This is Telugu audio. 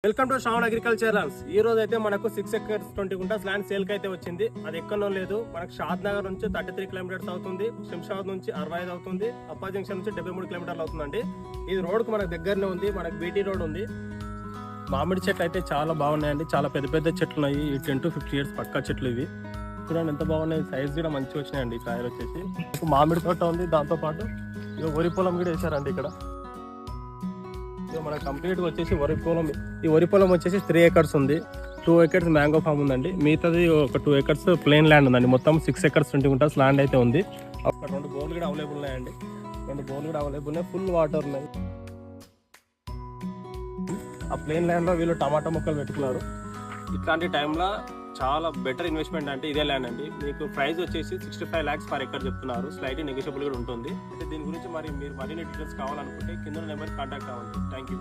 Welcome to Shravan agriculture lands. ఈ రోజు అయితే మనకు 6 acres 20 గుంటాస్ ల్యాండ్ సేల్ కి అయితే వచ్చింది. అది ఎక్కడో లేదు, మనకు షాద్ నగర్ నుంచి 33 కిలోమీటర్స్ అవుతుంది, శంషాబాద్ నుంచి 65 అవుతుంది, అప్పా జంక్షన్ నుంచి 73 కిలోమీటర్లు అవుతుందండి. ఇది రోడ్ కు మనకు దగ్గరనే ఉంది, మనకు బీటీ రోడ్ ఉంది. మామిడి చెట్లు అయితే చాలా బాగున్నాయండి, చాలా పెద్ద పెద్ద చెట్లు ఉన్నాయి. ఈ 10 to 50 years పక్కా చెట్లు ఇవి. చూడండి ఎంత బాగున్నాయి, సైజ్ కూడా మంచిగా వచ్చినాయండి. కాయలు వచ్చేసి మామిడి తోట ఉంది, దాంతో పాటు ఇక వరి పొలం కూడా వేసారండి ఇక్కడ. మన కంప్లీట్ వచ్చేసి వరి పొలం. ఈ వరి పొలం వచ్చేసి 3 acres ఉంది, 2 acres మ్యాంగో ఫామ్ ఉందండి, మిగతాది ఒక 2 acres ప్లేన్ ల్యాండ్ ఉందండి. మొత్తం 6 acres 20 గుంటాస్ ల్యాండ్ అయితే ఉంది. అక్కడ 2 బోర్లు కూడా అవైలబుల్ ఉన్నాయండి, 2 బోర్లు కూడా అవైలబుల్ ఉన్నాయి, ఫుల్ వాటర్ ఉన్నాయి. ఆ ప్లేన్ ల్యాండ్ లో వీళ్ళు టమాటా మొక్కలు పెట్టుకున్నారు. ఇట్లాంటి టైంలో చాలా బెటర్ ఇన్వెస్ట్మెంట్ అంటే ఇదే ల్యాండ్ అండి. మీకు ప్రైస్ వచ్చేసి 65 lakhs పర్ ఎకర్ చెప్తున్నారు, స్లైట్లీ నెగోషియబుల్ కూడా ఉంటుంది. అయితే దీని గురించి మరి మీరు మరిన్ని డీటెయిల్స్ కావాలనుకుంటే కింద నెంబర్ కాంటాక్ట్ అవ్వండి. Thank you.